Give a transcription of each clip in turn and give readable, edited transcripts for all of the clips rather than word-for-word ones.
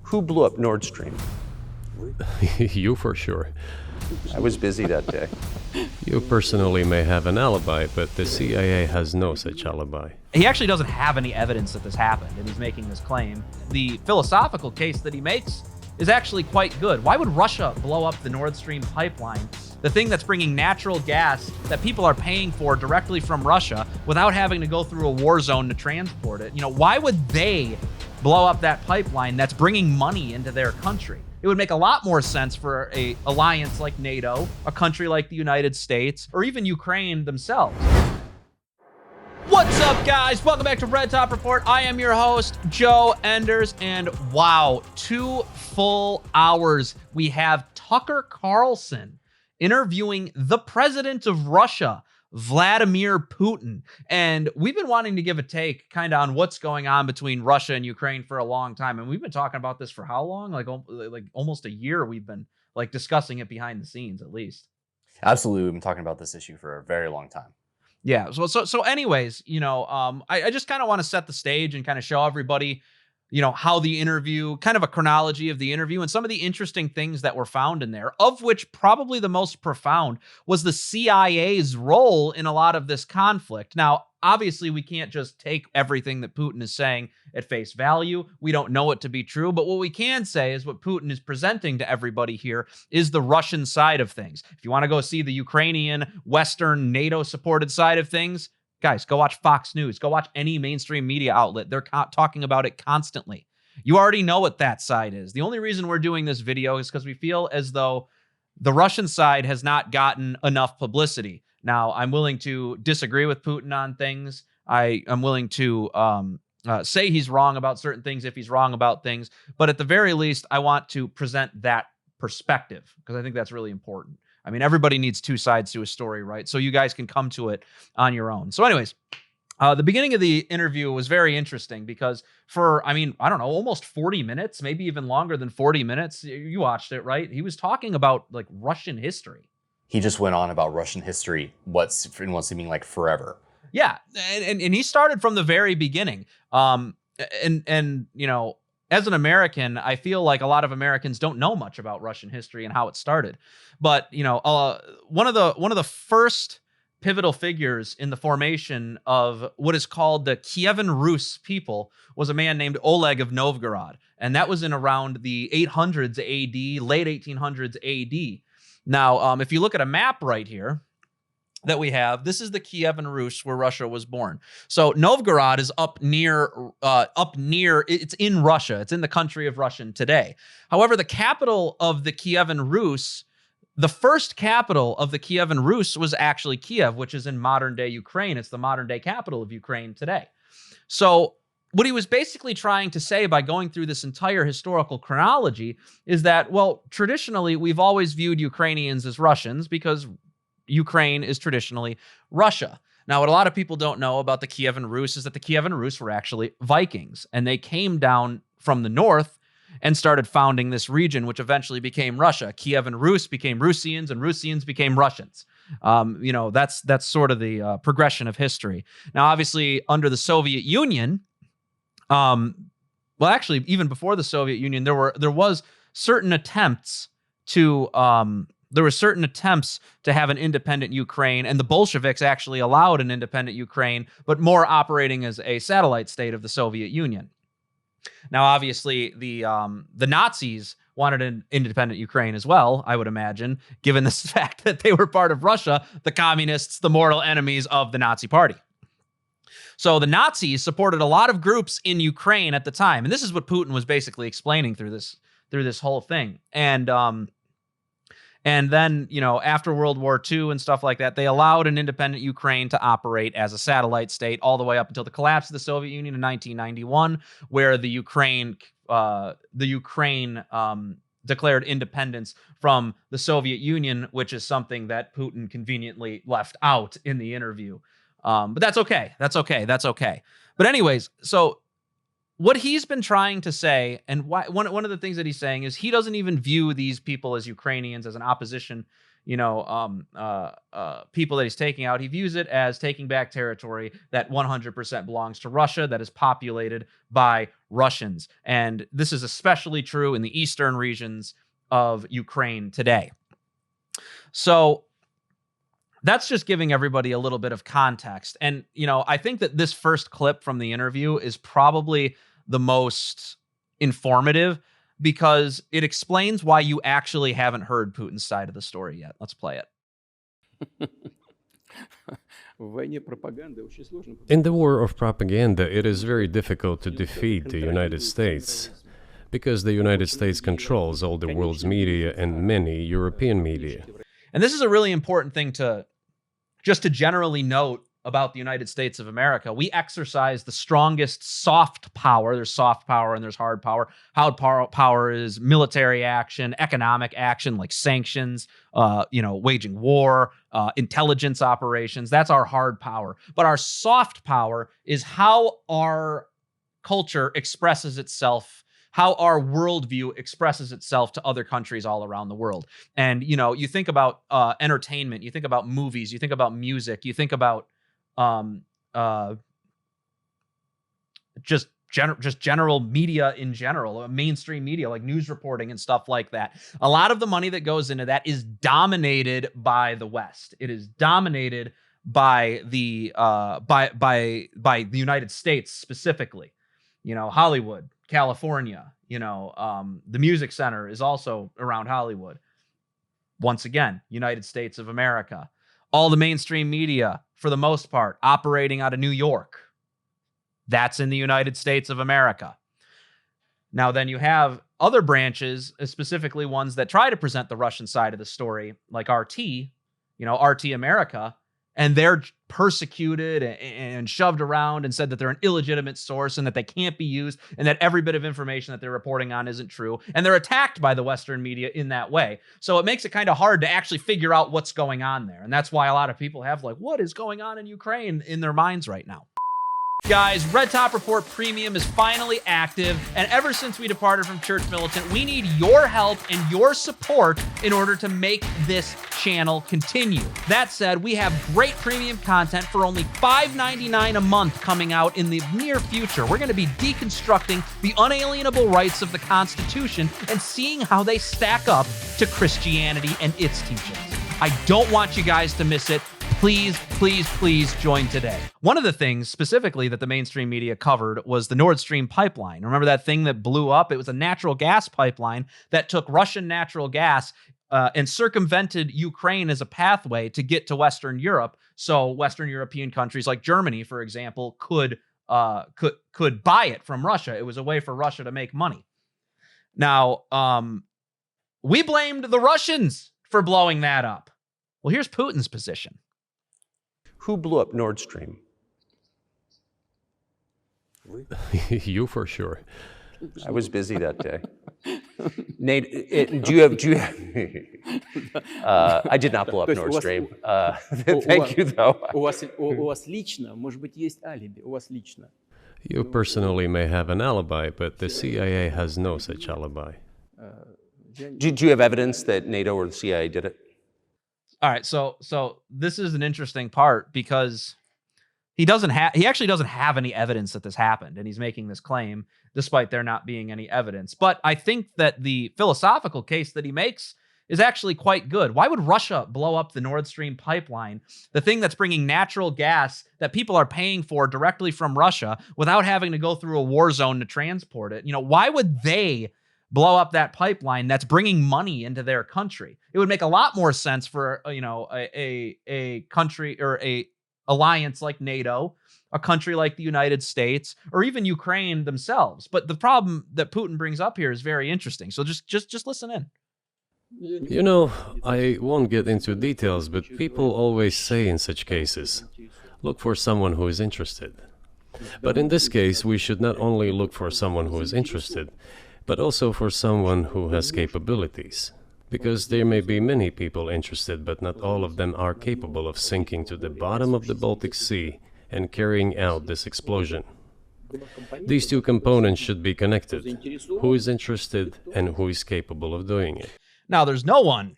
Who blew up Nord Stream? You for sure. I was busy that day. You personally may have an alibi, but the CIA has no such alibi. He actually doesn't have any evidence that this happened, and he's making this claim. The philosophical case that he makes is actually quite good. Why would Russia blow up the Nord Stream pipeline, the thing that's bringing natural gas that people are paying for directly from Russia without having to go through a war zone to transport it? You know, why would they blow up that pipeline that's bringing money into their country? It would make a lot more sense for an alliance like NATO, a country like the United States, or even Ukraine themselves. What's up, guys? Welcome back to Red Top Report. I am your host, Joe Enders, and wow, 2 full hours. We have Tucker Carlson interviewing the president of Russia, Vladimir Putin. And we've been wanting to give a take kind of on what's going on between Russia and Ukraine for a long time. And we've been talking about this for how long? Like almost a year. We've been like discussing it behind the scenes, at least. Absolutely. We've been talking about this issue for a very long time. Yeah. So anyways, you know, I just kind of want to set the stage and kind of show everybody, you know, how the interview, kind of a chronology of the interview and some of the interesting things that were found in there, of which probably the most profound was the CIA's role in a lot of this conflict. Now, obviously, we can't just take everything that Putin is saying at face value. We don't know it to be true, but what we can say is what Putin is presenting to everybody here is the Russian side of things. If you want to go see the Ukrainian, Western, NATO-supported side of things, guys, go watch Fox News. Go watch any mainstream media outlet. They're talking about it constantly. You already know what that side is. The only reason we're doing this video is because we feel as though the Russian side has not gotten enough publicity. Now, I'm willing to disagree with Putin on things. I'm willing to say he's wrong about certain things if he's wrong about things. But at the very least, I want to present that perspective because I think that's really important. I mean, everybody needs 2 sides to a story, right? So you guys can come to it on your own. So anyways, the beginning of the interview was very interesting because for, I mean, I don't know, almost 40 minutes, maybe even longer than 40 minutes. You watched it, right? He was talking about like Russian history. He just went on about Russian history, what's seeming like forever. Yeah, and he started from the very beginning. And you know, as an American, I feel like a lot of Americans don't know much about Russian history and how it started. But, you know, one of the first pivotal figures in the formation of what is called the Kievan Rus people was a man named Oleg of Novgorod. And that was in around the 800s AD, late 1800s AD. Now, if you look at a map right here that we have, this is the Kievan Rus where Russia was born. So Novgorod is up near, it's in Russia. It's in the country of Russia today. However, the capital of the Kievan Rus, the first capital of the Kievan Rus was actually Kiev, which is in modern day Ukraine. It's the modern day capital of Ukraine today. So what he was basically trying to say by going through this entire historical chronology is that, well, traditionally, we've always viewed Ukrainians as Russians because Ukraine is traditionally Russia. Now, what a lot of people don't know about the Kievan Rus is that the Kievan Rus were actually Vikings, and they came down from the north and started founding this region, which eventually became Russia. Kievan Rus became Rusians, and Rusians became Russians. You know, that's sort of the progression of history. Now, obviously, under the Soviet Union, well, actually, even before the Soviet Union, there was certain attempts to have an independent Ukraine, and the Bolsheviks actually allowed an independent Ukraine, but more operating as a satellite state of the Soviet Union. Now, obviously, the Nazis wanted an independent Ukraine as well, I would imagine, given the fact that they were part of Russia, the communists, the mortal enemies of the Nazi Party. So the Nazis supported a lot of groups in Ukraine at the time, and this is what Putin was basically explaining through this whole thing. And then, you know, after World War II and stuff like that, they allowed an independent Ukraine to operate as a satellite state all the way up until the collapse of the Soviet Union in 1991, where the Ukraine declared independence from the Soviet Union, which is something that Putin conveniently left out in the interview. But that's okay. That's okay. But anyways, so what he's been trying to say, and one of the things that he's saying is he doesn't even view these people as Ukrainians, as an opposition people that he's taking out. He views it as taking back territory that 100% belongs to Russia, that is populated by Russians. And this is especially true in the eastern regions of Ukraine today. So that's just giving everybody a little bit of context. And, I think that this first clip from the interview is probably the most informative because it explains why you actually haven't heard Putin's side of the story yet. Let's play it. In the war of propaganda, it is very difficult to defeat the United States because the United States controls all the world's media and many European media. And this is a really important thing to generally note about the United States of America. We exercise the strongest soft power. There's soft power and there's hard power. Hard power is military action, economic action like sanctions, waging war, intelligence operations. That's our hard power. But our soft power is how our culture expresses itself, how our worldview expresses itself to other countries all around the world. And, you think about entertainment, you think about movies, you think about music, you think about just general media in general, mainstream media like news reporting and stuff like that. A lot of the money that goes into that is dominated by the West. It is dominated by the by the United States specifically. Hollywood, California, the Music Center is also around Hollywood. Once again, United States of America. All the mainstream media, for the most part, operating out of New York. That's in the United States of America. Now, then you have other branches, specifically ones that try to present the Russian side of the story, like RT, RT America, and they're persecuted and shoved around and said that they're an illegitimate source and that they can't be used and that every bit of information that they're reporting on isn't true. And they're attacked by the Western media in that way. So it makes it kind of hard to actually figure out what's going on there. And that's why a lot of people have what is going on in Ukraine in their minds right now. Guys, Red Top Report Premium is finally active, and ever since we departed from Church Militant, we need your help and your support in order to make this channel continue. That said, we have great premium content for only $5.99 a month coming out in the near future. We're going to be deconstructing the unalienable rights of the Constitution and seeing how they stack up to Christianity and its teachings. I don't want you guys to miss it. Please, please, please join today. One of the things specifically that the mainstream media covered was the Nord Stream pipeline. Remember that thing that blew up? It was a natural gas pipeline that took Russian natural gas and circumvented Ukraine as a pathway to get to Western Europe. So Western European countries like Germany, for example, could buy it from Russia. It was a way for Russia to make money. Now, we blamed the Russians for blowing that up. Well, here's Putin's position. Who blew up Nord Stream? You for sure. I was busy that day. Nate, do you have? I did not blow up Nord Stream. Thank you, though. У вас лично, может быть, есть алиби. У вас лично. You personally may have an alibi, but the CIA has no such alibi. Do you have evidence that NATO or the CIA did it? All right, so this is an interesting part because he actually doesn't have any evidence that this happened, and he's making this claim despite there not being any evidence. But I think that the philosophical case that he makes is actually quite good. Why would Russia blow up the Nord Stream pipeline, the thing that's bringing natural gas that people are paying for directly from Russia without having to go through a war zone to transport it? Why would they blow up that pipeline that's bringing money into their country? It would make a lot more sense for a country or a alliance like NATO, a country like the United States, or even Ukraine themselves. But the problem that Putin brings up here is very interesting. So just listen in. I won't get into details, but people always say in such cases, look for someone who is interested. But in this case, we should not only look for someone who is interested, but also for someone who has capabilities. Because there may be many people interested, but not all of them are capable of sinking to the bottom of the Baltic Sea and carrying out this explosion. These two components should be connected. Who is interested and who is capable of doing it? Now, there's no one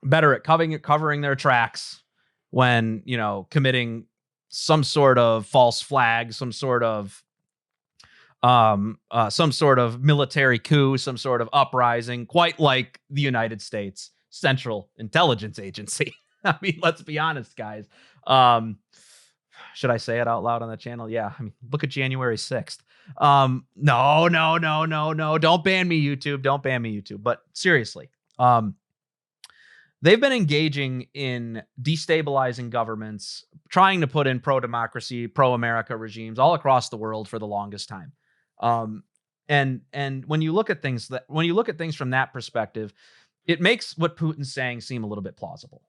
better at covering their tracks when, committing some sort of false flag, some sort of military coup, some sort of uprising, quite like the United States Central Intelligence Agency. I mean, let's be honest, guys. Should I say it out loud on the channel? Yeah. I mean, look at January 6th. No. Don't ban me, YouTube. Don't ban me, YouTube. But seriously, they've been engaging in destabilizing governments, trying to put in pro-democracy, pro-America regimes all across the world for the longest time. And when you look at things from that perspective, it makes what Putin's saying seem a little bit plausible.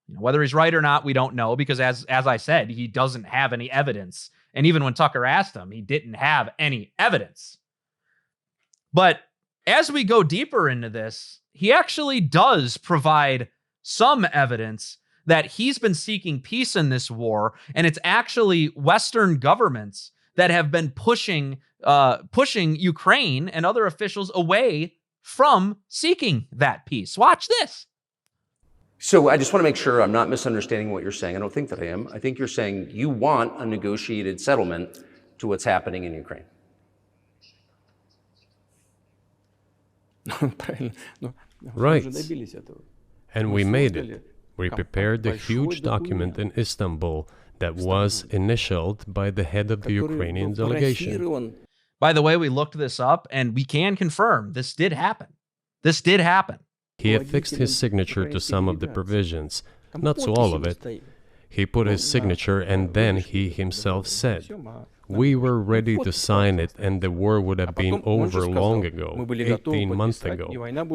Whether he's right or not, we don't know, because as I said, he doesn't have any evidence. And even when Tucker asked him, he didn't have any evidence. But as we go deeper into this, he actually does provide some evidence that he's been seeking peace in this war, and it's actually Western governments that have been pushing Ukraine and other officials away from seeking that peace. Watch this. So I just want to make sure I'm not misunderstanding what you're saying. I don't think that I am. I think you're saying you want a negotiated settlement to what's happening in Ukraine. Right. And we made it. We prepared a huge document in Istanbul that was initialed by the head of the Ukrainian delegation. By the way, we looked this up, and we can confirm this did happen. This did happen. He affixed his signature to some of the provisions, not to all of it. He put his signature, and then he himself said, "We were ready to sign it, and the war would have been over long ago, 18 months ago.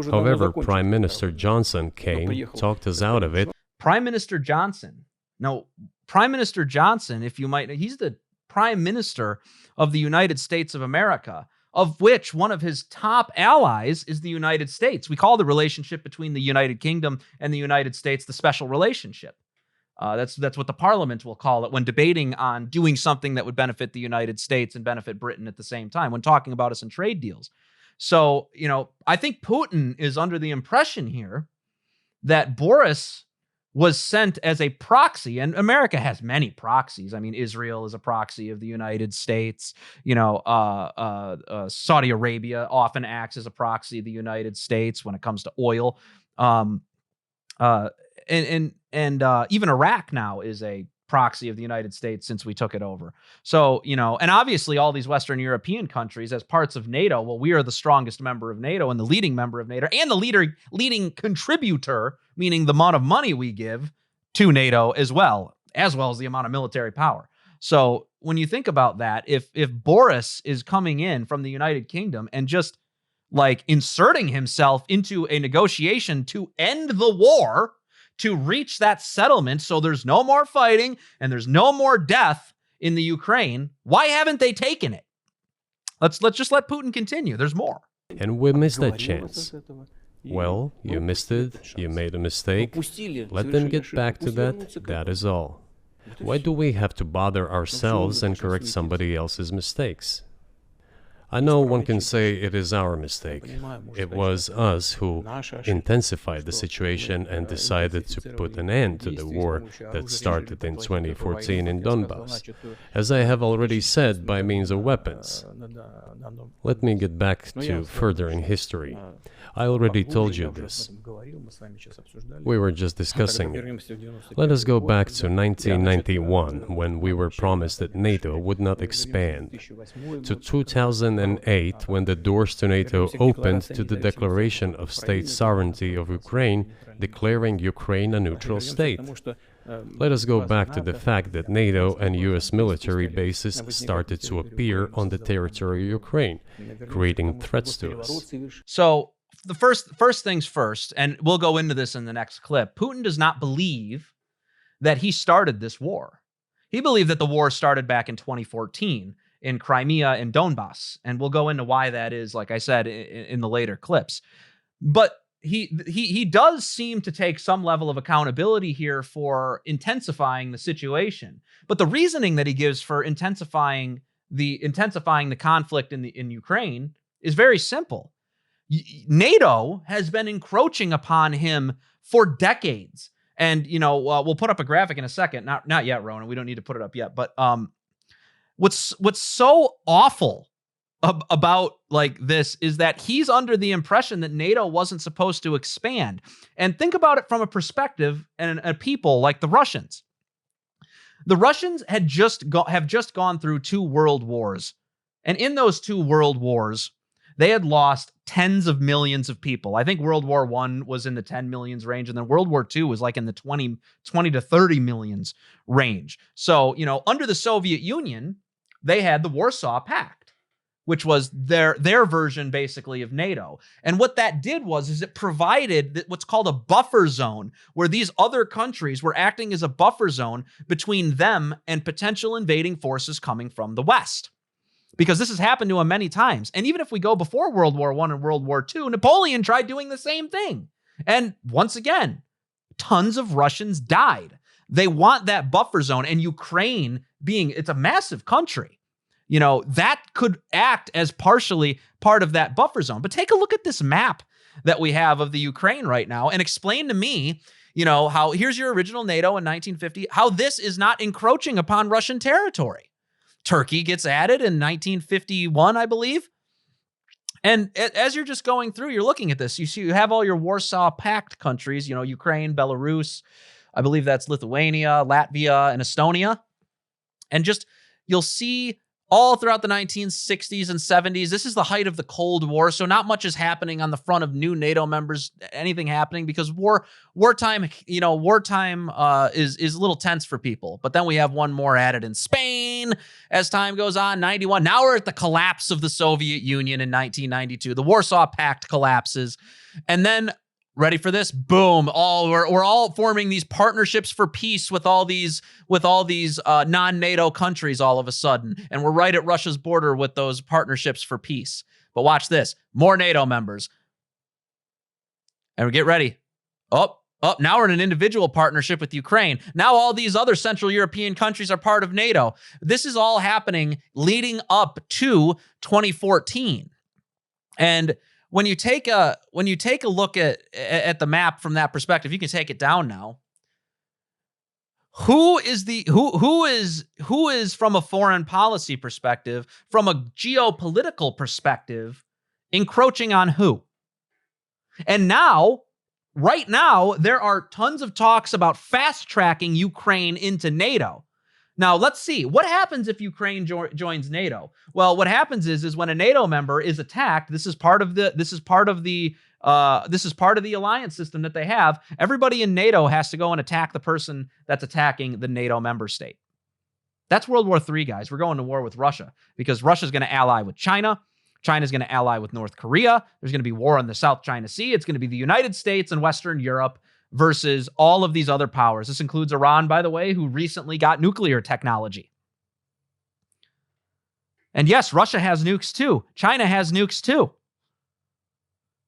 However, Prime Minister Johnson came, talked us out of it." Prime Minister Johnson. No, Prime Minister Johnson, he's the Prime Minister of the United States of America, of which one of his top allies is the United States. We call the relationship between the United Kingdom and the United States the special relationship. That's what the Parliament will call it when debating on doing something that would benefit the United States and benefit Britain at the same time, when talking about us in trade deals. So, I think Putin is under the impression here that Boris was sent as a proxy, and America has many proxies. I mean, Israel is a proxy of the United States. Saudi Arabia often acts as a proxy of the United States when it comes to oil. And even Iraq now is a proxy of the United States since we took it over. So, and obviously all these Western European countries as parts of NATO, well, we are the strongest member of NATO and the leading member of NATO and the leading contributor, meaning the amount of money we give to NATO as well as the amount of military power. So when you think about that, if Boris is coming in from the United Kingdom and just like inserting himself into a negotiation to end the war, to reach that settlement so there's no more fighting and there's no more death in the Ukraine, why haven't they taken it? Let's just let Putin continue. There's more. And we missed that chance. Well, you missed it, you made a mistake. Let them get back to that, that is all. Why do we have to bother ourselves and correct somebody else's mistakes? I know one can say it is our mistake. It was us who intensified the situation and decided to put an end to the war that started in 2014 in Donbass, as I have already said, by means of weapons. Let me get back to further in history. I already told you this. We were just discussing it. Let us go back to 1991, when we were promised that NATO would not expand, to 2008, when the doors to NATO opened to the declaration of state sovereignty of Ukraine, declaring Ukraine a neutral state. Let us go back to the fact that NATO and US military bases started to appear on the territory of Ukraine, creating threats to us. So, the first things first, and we'll go into this in the next clip, Putin does not believe that he started this war. He believed that the war started back in 2014 in Crimea and Donbass, and we'll go into why that is, like I said, in the later clips. But he does seem to take some level of accountability here for intensifying the situation. But the reasoning that he gives for intensifying the conflict in Ukraine is very simple. NATO has been encroaching upon him for decades. And, we'll put up a graphic in a second. Not yet, Ronan. We don't need to put it up yet. But what's so awful about like this is that he's under the impression that NATO wasn't supposed to expand. And think about it from a perspective and a people like the Russians. The Russians have just gone through 2 world wars. And in those 2 world wars, they had lost tens of millions of people. I think World War I was in the 10 millions range, and then World War II was like in the 20 to 30 millions range. So, under the Soviet Union, they had the Warsaw Pact, which was their version basically of NATO. And what that did is it provided what's called a buffer zone, where these other countries were acting as a buffer zone between them and potential invading forces coming from the West. Because this has happened to him many times. And even if we go before World War I and World War II, Napoleon tried doing the same thing. And once again, tons of Russians died. They want that buffer zone. And Ukraine it's a massive country, that could act as partially part of that buffer zone. But take a look at this map that we have of the Ukraine right now and explain to me, how here's your original NATO in 1950, how this is not encroaching upon Russian territory. Turkey gets added in 1951, I believe. And as you're just going through, you're looking at this. You have all your Warsaw Pact countries, Ukraine, Belarus, I believe that's Lithuania, Latvia, and Estonia. And you'll see all throughout the 1960s and 70s. This is the height of the Cold War, so not much is happening on the front of new NATO members, anything happening, because wartime is a little tense for people. But then we have one more added in Spain as time goes on, 91. Now we're at the collapse of the Soviet Union in 1992. The Warsaw Pact collapses. And then, ready for this? Boom! We're all forming these partnerships for peace with all these non-NATO countries all of a sudden, and we're right at Russia's border with those partnerships for peace. But watch this: more NATO members, and we get ready. Now we're in an individual partnership with Ukraine. Now all these other Central European countries are part of NATO. This is all happening leading up to 2014, and when you take a look at the map from that perspective, you can take it down now. Who is from a foreign policy perspective, from a geopolitical perspective, encroaching on who? And right now, there are tons of talks about fast-tracking Ukraine into NATO. Now, let's see. What happens if Ukraine joins NATO? Well, what happens is when a NATO member is attacked, this is part of the alliance system that they have. Everybody in NATO has to go and attack the person that's attacking the NATO member state. That's World War III, guys. We're going to war with Russia because Russia's going to ally with China. China's going to ally with North Korea. There's going to be war on the South China Sea. It's going to be the United States and Western Europe versus all of these other powers. This includes Iran, by the way, who recently got nuclear technology. And yes, Russia has nukes too. China has nukes too.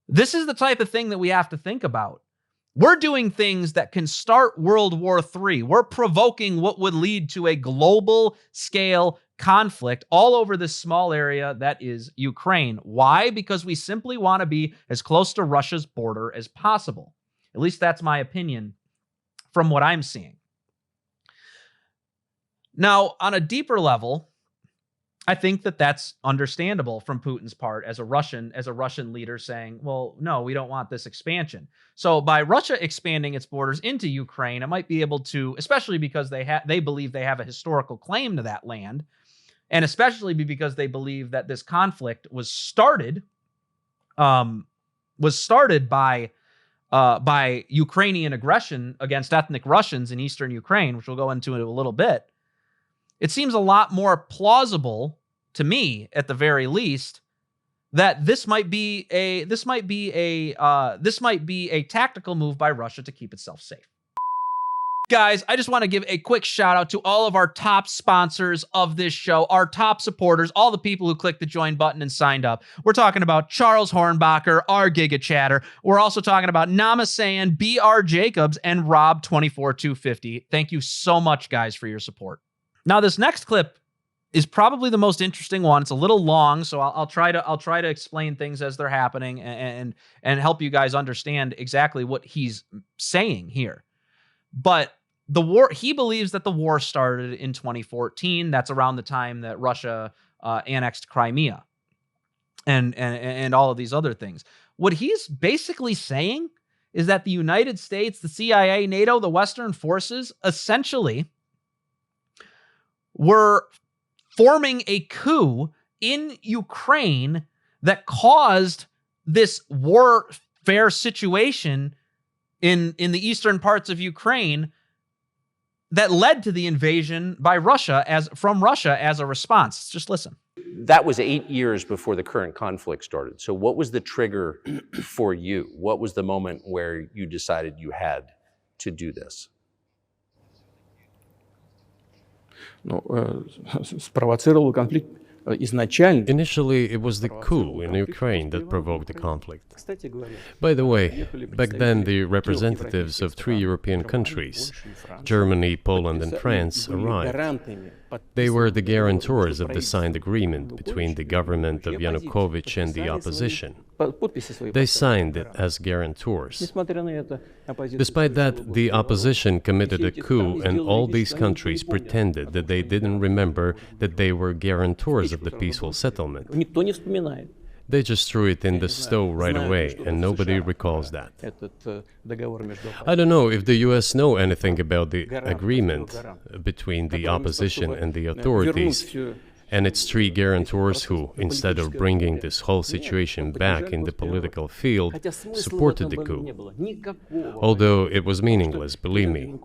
This is the type of thing that we have to think about. We're doing things that can start World War III. We're provoking what would lead to a global scale conflict all over this small area that is Ukraine. Why? Because we simply want to be as close to Russia's border as possible. At least that's my opinion from what I'm seeing. Now, on a deeper level, I think that that's understandable from Putin's part as a Russian leader saying, well, no, we don't want this expansion. So by Russia expanding its borders into Ukraine, it might be able to, especially because they believe they have a historical claim to that land, and especially because they believe that this conflict was started by Ukrainian aggression against ethnic Russians in eastern Ukraine, which we'll go into in a little bit. It seems a lot more plausible to me, at the very least, that this might be a tactical move by Russia to keep itself safe. Guys, I just want to give a quick shout out to all of our top sponsors of this show, our top supporters, all the people who clicked the join button and signed up. We're talking about Charles Hornbacher, our Giga Chatter. We're also talking about Namasayan, BR Jacobs, and Rob24250. Thank you so much, guys, for your support. Now, this next clip is probably the most interesting one. It's a little long, so I'll try to explain things as they're happening and help you guys understand exactly what he's saying here. But the war, he believes that the war started in 2014. That's around the time that Russia annexed Crimea and all of these other things. What he's basically saying is that the United States, the CIA, NATO, the Western forces essentially were forming a coup in Ukraine that caused this warfare situation in the eastern parts of Ukraine that led to the invasion by Russia from Russia as a response. Just listen. That was 8 years before the current conflict started. So what was the trigger for you? What was the moment where you decided you had to do this? Ну, спровоцировал конфликт изначально. Initially, it was the coup in Ukraine that provoked the conflict. Кстати говоря, By the way, back then the representatives of 3 European countries, Germany, Poland, and France, arrived. They were the guarantors of the signed agreement between the government of Yanukovych and the opposition. They signed it as guarantors. Despite that, the opposition committed a coup, and all these countries pretended that they didn't remember that they were guarantors of the peaceful settlement. Никто не вспоминает. They just threw it in the stove right away, and nobody recalls that. I don't know if the US know anything about the agreement between the opposition and the authorities, and its 3 guarantors who, instead of bringing this whole situation back in the political field, supported the coup. Although it was meaningless, believe me.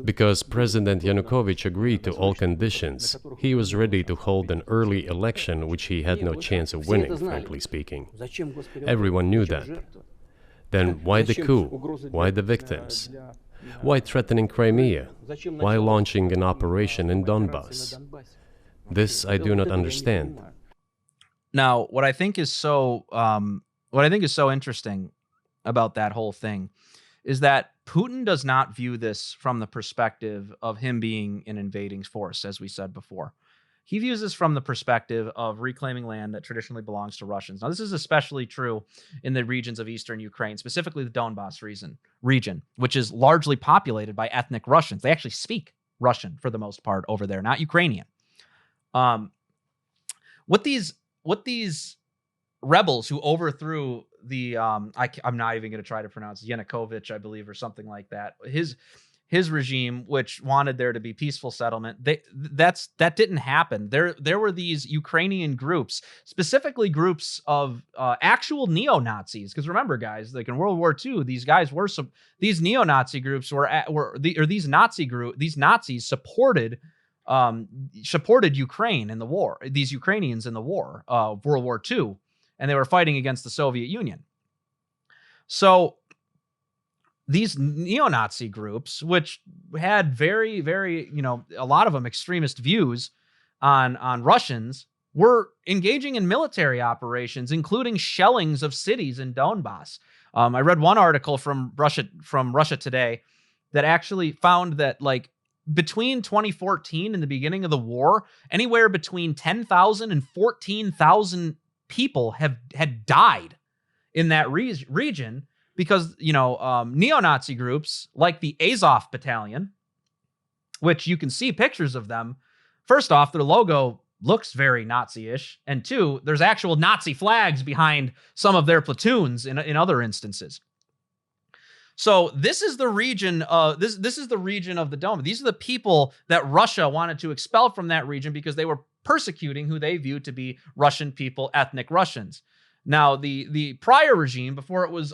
Because President Yanukovych agreed to all conditions, he was ready to hold an early election which he had no chance of winning, frankly speaking. Everyone knew that. Then why the coup? Why the victims? Why threatening Crimea? Why launching an operation in Donbass? This I do not understand. Now, what I think is so interesting about that whole thing is that Putin does not view this from the perspective of him being an invading force, as we said before. He views this from the perspective of reclaiming land that traditionally belongs to Russians. Now, this is especially true in the regions of eastern Ukraine, specifically the Donbass region, which is largely populated by ethnic Russians. They actually speak Russian for the most part over there, not Ukrainian. What these rebels who overthrew the I'm not even going to try to pronounce Yanukovych, I believe, or something like that. His regime, which wanted there to be peaceful settlement, that didn't happen. There were these Ukrainian groups, specifically groups of actual neo-Nazis. Because remember, guys, like in World War II, these guys were these neo-Nazi groups these Nazis supported Ukraine in the war, these Ukrainians in the war, World War II, and they were fighting against the Soviet Union. So these neo-Nazi groups, which had very, very, a lot of them extremist views on Russians, were engaging in military operations, including shellings of cities in Donbass. I read one article from Russia Today that actually found that, like, between 2014 and the beginning of the war, anywhere between 10,000 and 14,000 people had died in that region because, neo-Nazi groups like the Azov Battalion, which you can see pictures of them. First off, their logo looks very Nazi-ish. And 2, there's actual Nazi flags behind some of their platoons in other instances. So this is the region this is the region of the Donbass. These are the people that Russia wanted to expel from that region because they were persecuting who they viewed to be Russian people, ethnic Russians. Now, the prior regime, before it was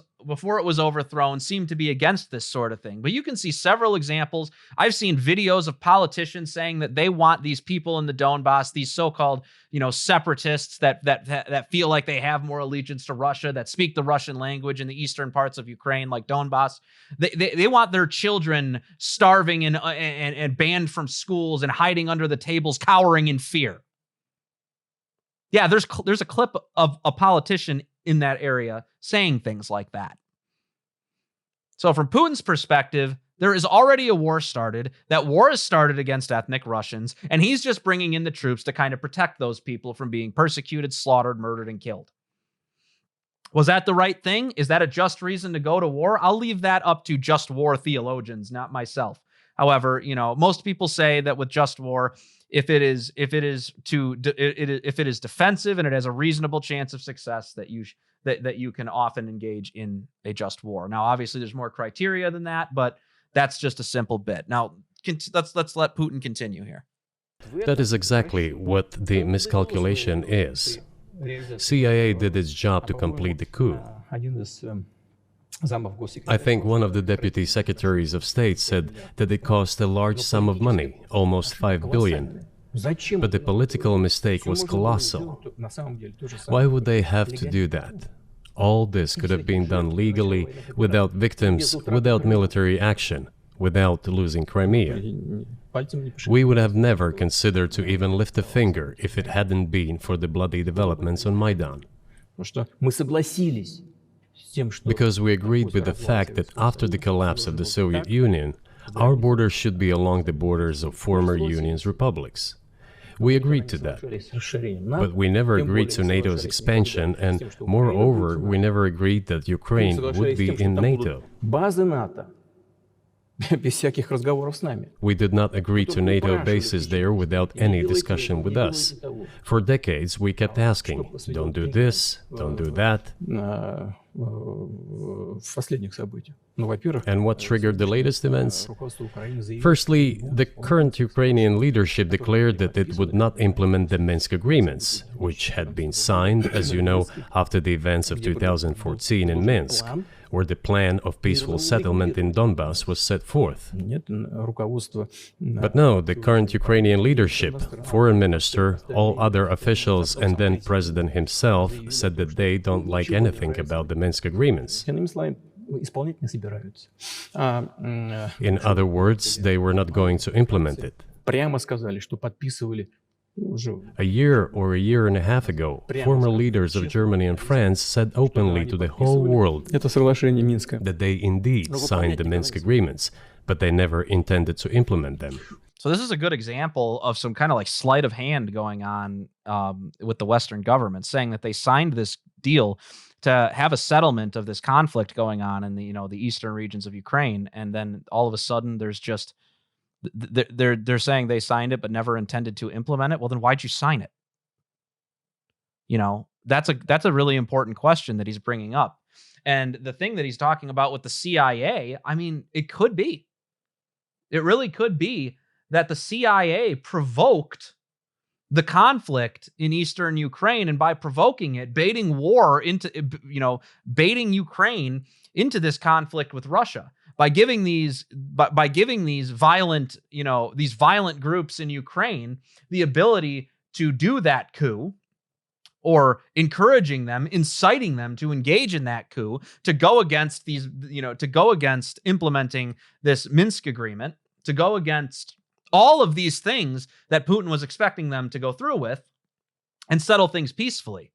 overthrown, seemed to be against this sort of thing. But you can see several examples. I've seen videos of politicians saying that they want these people in the Donbass, these so-called, separatists that feel like they have more allegiance to Russia, that speak the Russian language in the eastern parts of Ukraine, like Donbass. They want their children starving and banned from schools and hiding under the tables, cowering in fear. Yeah, there's a clip of a politician in that area saying things like that. So from Putin's perspective, There is already a war started. That war is started against ethnic Russians, and he's just bringing in the troops to kind of protect those people from being persecuted, slaughtered, murdered, and killed. Was that the right thing? Is that a just reason to go to war? I'll leave that up to just war theologians, not myself. However, most people say that with just war, if it is defensive and it has a reasonable chance of success, that you can often engage in a just war. Now, obviously, there's more criteria than that, but that's just a simple bit. Now, let's let Putin continue here. That is exactly what the miscalculation is. CIA did its job to complete the coup. I think one of the deputy secretaries of state said that it cost a large sum of money, almost 5 billion. But the political mistake was colossal. Why would they have to do that? All this could have been done legally, without victims, without military action, without losing Crimea. We would have never considered to even lift a finger if it hadn't been for the bloody developments on Maidan. Because we agreed with the fact that after the collapse of the Soviet Union, our borders should be along the borders of former Union's republics. We agreed to that. But we never agreed to NATO's expansion, and moreover, we never agreed that Ukraine would be in NATO. We did not agree to NATO bases there without any discussion with us. For decades, we kept asking, don't do this, don't do that. And what triggered the latest events? Firstly, the current Ukrainian leadership declared that it would not implement the Minsk agreements, which had been signed, as you know, after the events of 2014 in Minsk, where the plan of peaceful settlement in Donbass was set forth. But no, the current Ukrainian leadership, foreign minister, all other officials, and then president himself said that they don't like anything about the Minsk agreements. In other words, they were not going to implement it. A year or a year and a half ago, former leaders of Germany and France said openly to the whole world that they indeed signed the Minsk agreements, but they never intended to implement them. So this is a good example of some kind of like sleight of hand going on with the Western government, saying that they signed this deal to have a settlement of this conflict going on in the eastern regions of Ukraine, and then all of a sudden there's just they're saying they signed it but never intended to implement it. Well, then why'd you sign it? That's a really important question that he's bringing up. And the thing that he's talking about with the CIA, I mean, it really could be that the CIA provoked the conflict in eastern Ukraine, and by provoking it, baiting Ukraine into this conflict with Russia. By giving these violent groups in Ukraine the ability to do that coup, or encouraging them, inciting them to engage in that coup, to go against implementing this Minsk agreement, to go against all of these things that Putin was expecting them to go through with and settle things peacefully.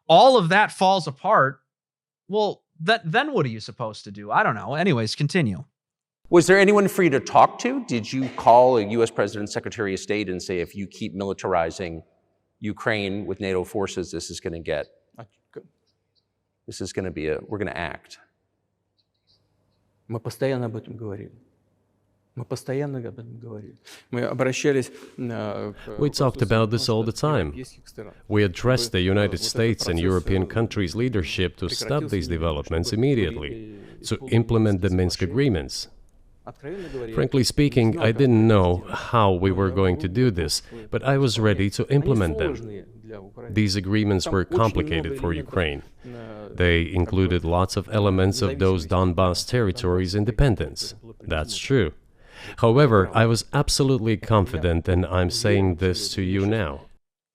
All of that falls apart. Well, then what are you supposed to do? I don't know. Anyways, continue. Was there anyone for you to talk to? Did you call a U.S. President, Secretary of State, and say, if you keep militarizing Ukraine with NATO forces, we're going to act? Мы постоянно об этом говорили. We talked about this all the time. We addressed the United States and European countries' leadership to stop these developments immediately, to implement the Minsk agreements. Frankly speaking, I didn't know how we were going to do this, but I was ready to implement them. These agreements were complicated for Ukraine. They included lots of elements of those Donbass territories' independence. That's true. However, I was absolutely confident, and I'm saying this to you now.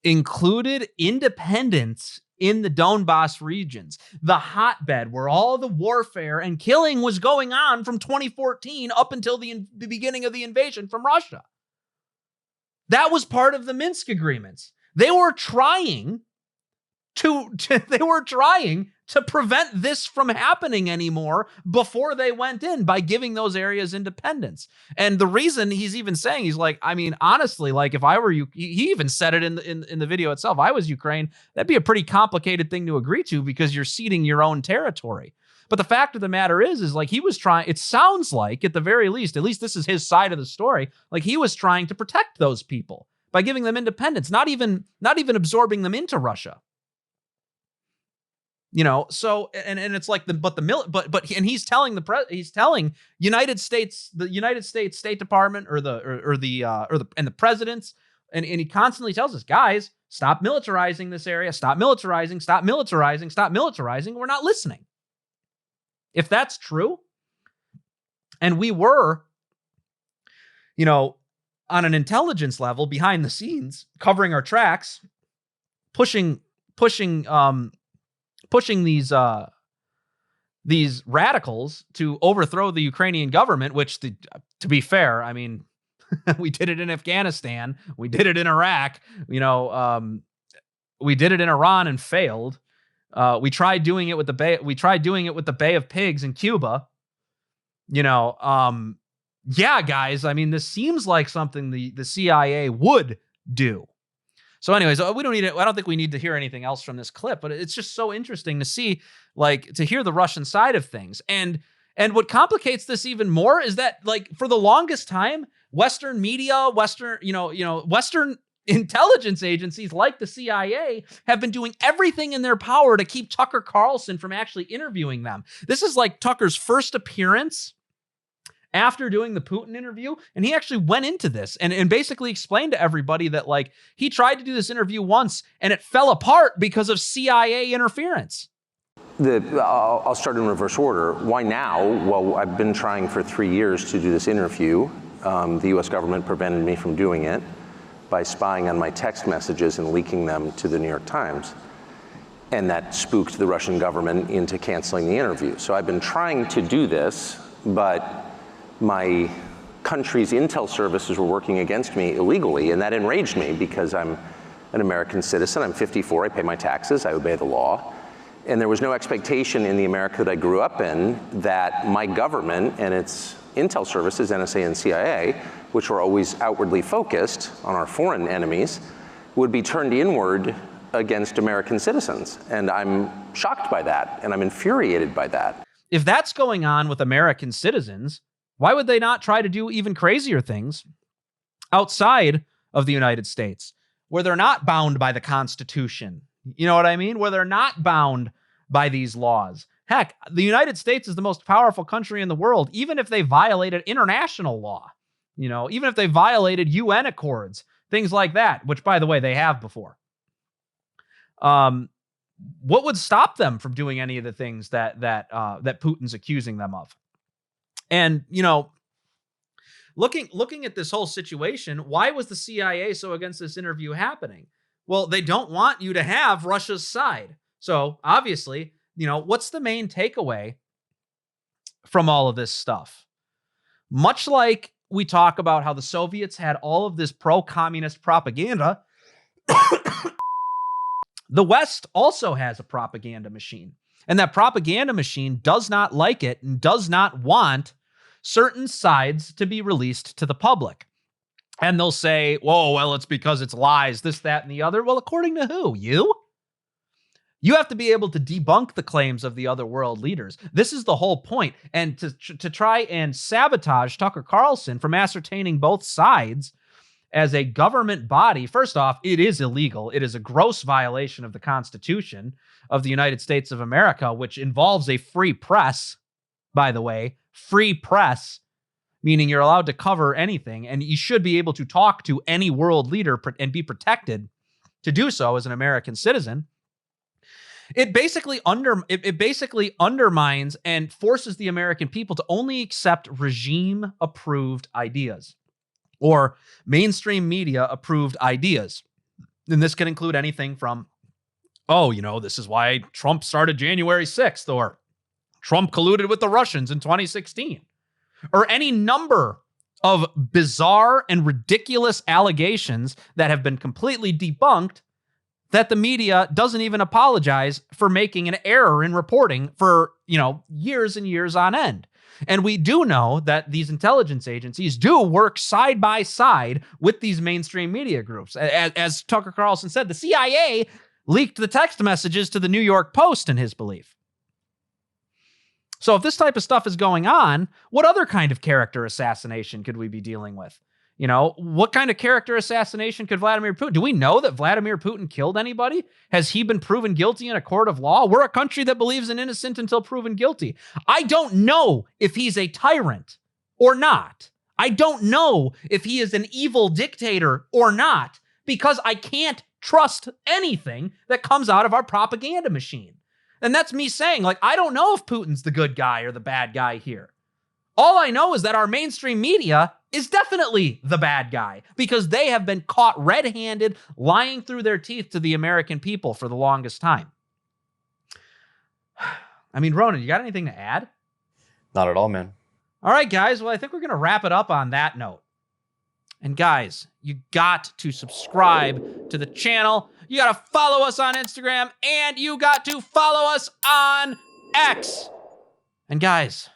Included independence in the Donbass regions, the hotbed where all the warfare and killing was going on from 2014 up until the beginning of the invasion from Russia. That was part of the Minsk agreements. They were trying to prevent this from happening anymore before they went in by giving those areas independence. And the reason he's even saying, he's like, I mean, honestly, like if I were you, he even said it in the video itself. I was Ukraine. That'd be a pretty complicated thing to agree to because you're ceding your own territory. But the fact of the matter is like he was trying, it sounds like at the very least this is his side of the story. Like he was trying to protect those people by giving them independence, not even absorbing them into Russia. You know, so and it's like and he's telling the United States State Department or the presidents, and he constantly tells us, guys, stop militarizing this area, stop militarizing. We're not listening. If that's true, and we were, you know, on an intelligence level behind the scenes, covering our tracks, pushing these radicals to overthrow the Ukrainian government, which, to be fair, I mean, we did it in Afghanistan, we did it in Iraq, you know, we did it in Iran and failed. We tried doing it with the Bay of Pigs in Cuba. You know, yeah, guys, I mean, this seems like something the CIA would do. So anyways, we don't need it. I don't think we need to hear anything else from this clip, but it's just so interesting to see, like, to hear the Russian side of things. And what complicates this even more is that, like, for the longest time, Western media, Western intelligence agencies like the CIA have been doing everything in their power to keep Tucker Carlson from actually interviewing them. This is like Tucker's first appearance after doing the Putin interview, and he actually went into this and basically explained to everybody that, like, he tried to do this interview once and it fell apart because of CIA interference. I'll start in reverse order. Why now? Well, I've been trying for 3 years to do this interview. The U.S. government prevented me from doing it by spying on my text messages and leaking them to the New York Times. And that spooked the Russian government into canceling the interview. So I've been trying to do this, but my country's intel services were working against me illegally, and that enraged me because I'm an American citizen. I'm 54, I pay my taxes, I obey the law. And there was no expectation in the America that I grew up in that my government and its intel services, NSA and CIA, which were always outwardly focused on our foreign enemies, would be turned inward against American citizens. And I'm shocked by that, and I'm infuriated by that. If that's going on with American citizens, why would they not try to do even crazier things outside of the United States, where they're not bound by the Constitution? You know what I mean? Where they're not bound by these laws. Heck, the United States is the most powerful country in the world, even if they violated international law, you know, even if they violated UN accords, things like that, which, by the way, they have before. What would stop them from doing any of the things that Putin's accusing them of? And, you know, looking at this whole situation, why was the CIA so against this interview happening? Well, they don't want you to have Russia's side. So obviously, you know, what's the main takeaway from all of this stuff? Much like we talk about how the Soviets had all of this pro-communist propaganda, the West also has a propaganda machine. And that propaganda machine does not like it and does not want certain sides to be released to the public. And they'll say, whoa, well, it's because it's lies, this, that, and the other. Well, according to who? You? You have to be able to debunk the claims of the other world leaders. This is the whole point. And to try and sabotage Tucker Carlson from ascertaining both sides as a government body, first off, it is illegal. It is a gross violation of the Constitution of the United States of America, which involves a free press, by the way. Free press, meaning you're allowed to cover anything, and you should be able to talk to any world leader and be protected to do so as an American citizen. It basically undermines and forces the American people to only accept regime-approved ideas or mainstream media-approved ideas. And this can include anything from, oh, you know, this is why Trump started January 6th, or Trump colluded with the Russians in 2016, or any number of bizarre and ridiculous allegations that have been completely debunked that the media doesn't even apologize for making an error in reporting for, years and years on end. And we do know that these intelligence agencies do work side by side with these mainstream media groups. As Tucker Carlson said, the CIA leaked the text messages to the New York Post in his belief. So if this type of stuff is going on, what other kind of character assassination could we be dealing with? What kind of character assassination could Vladimir Putin? Do we know that Vladimir Putin killed anybody? Has he been proven guilty in a court of law? We're a country that believes in innocent until proven guilty. I don't know if he's a tyrant or not. I don't know if he is an evil dictator or not, because I can't trust anything that comes out of our propaganda machine. And that's me saying, I don't know if Putin's the good guy or the bad guy here. All I know is that our mainstream media is definitely the bad guy, because they have been caught red-handed, lying through their teeth to the American people for the longest time. I mean, Ronan, you got anything to add? Not at all, man. All right, guys. Well, I think we're going to wrap it up on that note. And guys, you got to subscribe to the channel. You got to follow us on Instagram, and you got to follow us on X. And guys,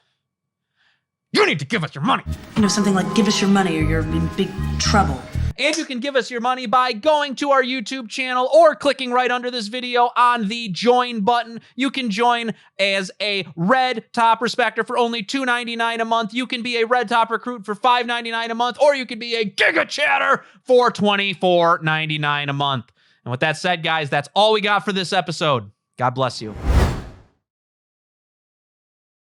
you need to give us your money. Something like give us your money or you're in big trouble. And you can give us your money by going to our YouTube channel or clicking right under this video on the join button. You can join as a Red Top Respecter for only $2.99 a month. You can be a Red Top Recruit for $5.99 a month, or you can be a Giga Chatter for $24.99 a month. And with that said, guys, that's all we got for this episode. God bless you.